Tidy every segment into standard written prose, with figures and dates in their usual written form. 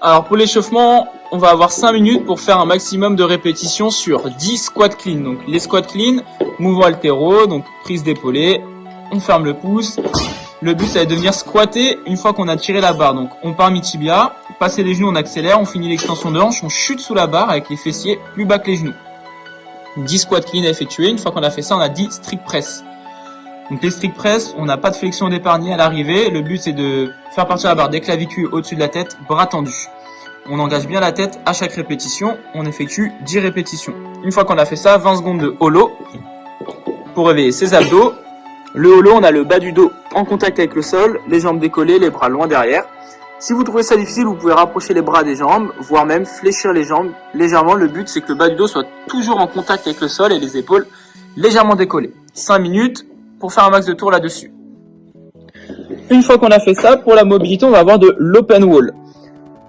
Alors pour l'échauffement, on va avoir 5 minutes pour faire un maximum de répétitions sur 10 squats clean. Donc les squats clean, mouvements altéraux, donc prise d'épaulé, on ferme le pouce. Le but, ça va être de venir squatter une fois qu'on a tiré la barre. Donc on part mi-tibia, passer les genoux, on accélère, on finit l'extension de hanche, on chute sous la barre avec les fessiers plus bas que les genoux. 10 squats clean à effectuer. Une fois qu'on a fait ça, on a 10 strict press. Donc les strict press, on n'a pas de flexion d'épargnée à l'arrivée. Le but, c'est de faire partir la barre des clavicules au-dessus de la tête, bras tendus. On engage bien la tête à chaque répétition. On effectue 10 répétitions. Une fois qu'on a fait ça, 20 secondes de holo pour réveiller ses abdos. Le holo, on a le bas du dos en contact avec le sol, les jambes décollées, les bras loin derrière. Si vous trouvez ça difficile, vous pouvez rapprocher les bras des jambes, voire même fléchir les jambes légèrement. Le but, c'est que le bas du dos soit toujours en contact avec le sol et les épaules légèrement décollées. 5 minutes pour faire un max de tours là-dessus. Une fois qu'on a fait ça, pour la mobilité, on va avoir de l'open wall.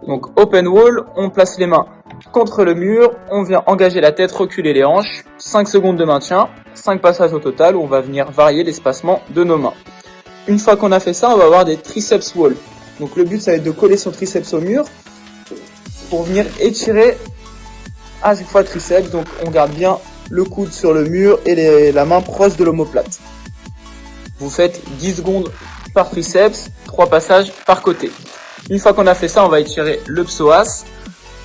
Donc open wall, on place les mains contre le mur, on vient engager la tête, reculer les hanches, 5 secondes de maintien, 5 passages au total où on va venir varier l'espacement de nos mains. Une fois qu'on a fait ça, on va avoir des triceps wall. Donc le but, ça va être de coller son triceps au mur pour venir étirer à chaque fois le triceps. Donc on garde bien le coude sur le mur et la main proche de l'omoplate. Vous faites 10 secondes par triceps, 3 passages par côté. Une fois qu'on a fait ça, on va étirer le psoas.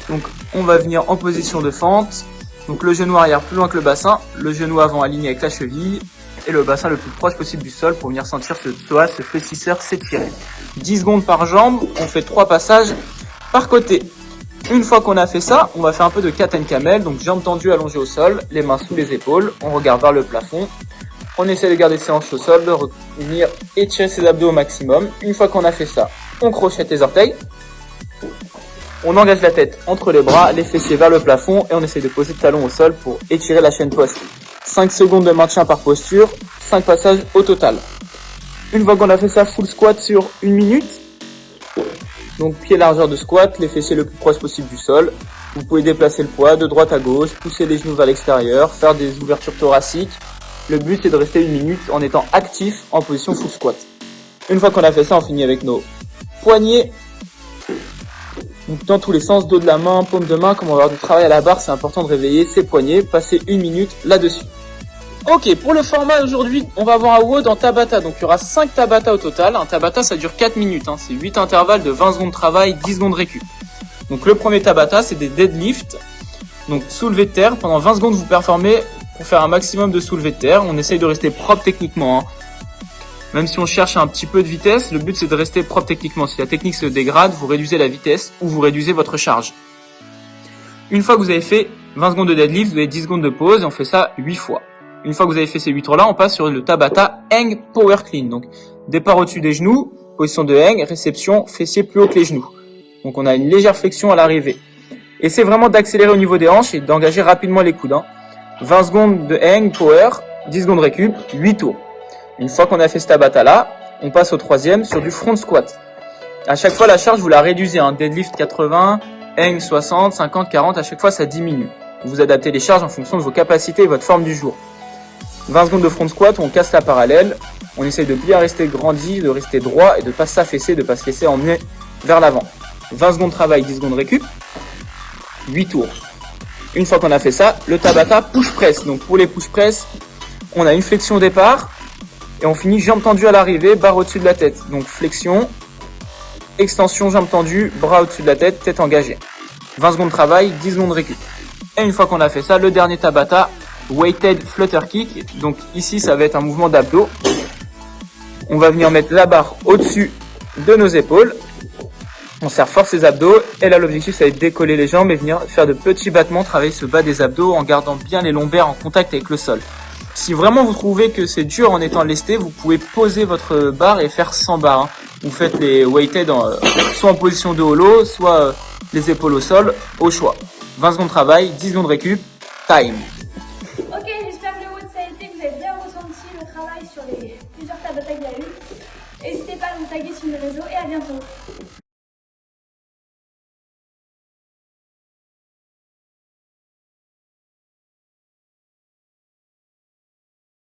Donc on va venir en position de fente. Donc le genou arrière plus loin que le bassin, le genou avant aligné avec la cheville et le bassin le plus proche possible du sol pour venir sentir ce psoas, ce fléchisseur s'étirer. 10 secondes par jambe, on fait 3 passages par côté. Une fois qu'on a fait ça, on va faire un peu de cat and camel, donc jambes tendues allongées au sol, les mains sous les épaules, on regarde vers le plafond. On essaie de garder ses hanches au sol, de venir étirer ses abdos au maximum. Une fois qu'on a fait ça, on crochette les orteils. On engage la tête entre les bras, les fessiers vers le plafond et on essaie de poser le talon au sol pour étirer la chaîne poste. 5 secondes de maintien par posture, 5 passages au total. Une fois qu'on a fait ça, full squat sur 1 minute. Donc pied largeur de squat, les fessiers le plus proche possible du sol. Vous pouvez déplacer le poids de droite à gauche, pousser les genoux vers l'extérieur, faire des ouvertures thoraciques. Le but est de rester 1 minute en étant actif en position full squat. Une fois qu'on a fait ça, on finit avec nos poignets. Donc dans tous les sens, dos de la main, paume de main, comme on va avoir du travail à la barre, c'est important de réveiller ses poignets, passer 1 minute là-dessus. Ok, pour le format aujourd'hui, on va avoir un WOD en Tabata, donc il y aura 5 Tabata au total. Un Tabata, ça dure 4 minutes, c'est 8 intervalles de 20 secondes de travail, 10 secondes récup. Donc le premier Tabata, c'est des deadlifts, donc soulevé de terre. Pendant 20 secondes, vous performez pour faire un maximum de soulevé de terre. On essaye de rester propre techniquement. Même si on cherche un petit peu de vitesse, le but c'est de rester propre techniquement. Si la technique se dégrade, vous réduisez la vitesse ou vous réduisez votre charge. Une fois que vous avez fait 20 secondes de deadlift, vous avez 10 secondes de pause et on fait ça 8 fois. Une fois que vous avez fait ces 8 tours-là, on passe sur le Tabata Hang Power Clean. Donc départ au-dessus des genoux, position de hang, réception, fessier plus haut que les genoux. Donc on a une légère flexion à l'arrivée. Essayez vraiment d'accélérer au niveau des hanches et d'engager rapidement les coudes. 20 secondes de hang power, 10 secondes récup, 8 tours. Une fois qu'on a fait ce Tabata là, on passe au troisième sur du front squat. À chaque fois la charge vous la réduisez, deadlift 80, hang 60, 50, 40, à chaque fois ça diminue. Vous adaptez les charges en fonction de vos capacités et votre forme du jour. 20 secondes de front squat où on casse la parallèle, on essaye de bien rester grandi, de rester droit et de ne pas s'affaisser, de ne pas se laisser emmener vers l'avant. 20 secondes de travail, 10 secondes de récup, 8 tours. Une fois qu'on a fait ça, le Tabata push press. Donc pour les push press, on a une flexion au départ et on finit jambes tendues à l'arrivée, barre au-dessus de la tête. Donc flexion, extension, jambes tendues, bras au-dessus de la tête, tête engagée. 20 secondes de travail, 10 secondes de récup. Et une fois qu'on a fait ça, le dernier Tabata, weighted flutter kick. Donc ici, ça va être un mouvement d'abdos. On va venir mettre la barre au-dessus de nos épaules. On serre fort ses abdos. Et là, l'objectif, ça va être de décoller les jambes et venir faire de petits battements, travailler ce bas des abdos en gardant bien les lombaires en contact avec le sol. Si vraiment vous trouvez que c'est dur en étant lesté, vous pouvez poser votre barre et faire sans barre. Vous faites les weighted soit en position de holo, soit les épaules au sol, au choix. 20 secondes de travail, 10 secondes de récup, time. Ok, j'espère que le WOD ça a été, que vous avez bien ressenti le travail sur les plusieurs Tabata qu'il y a eu. N'hésitez pas à nous taguer sur les réseaux et à bientôt.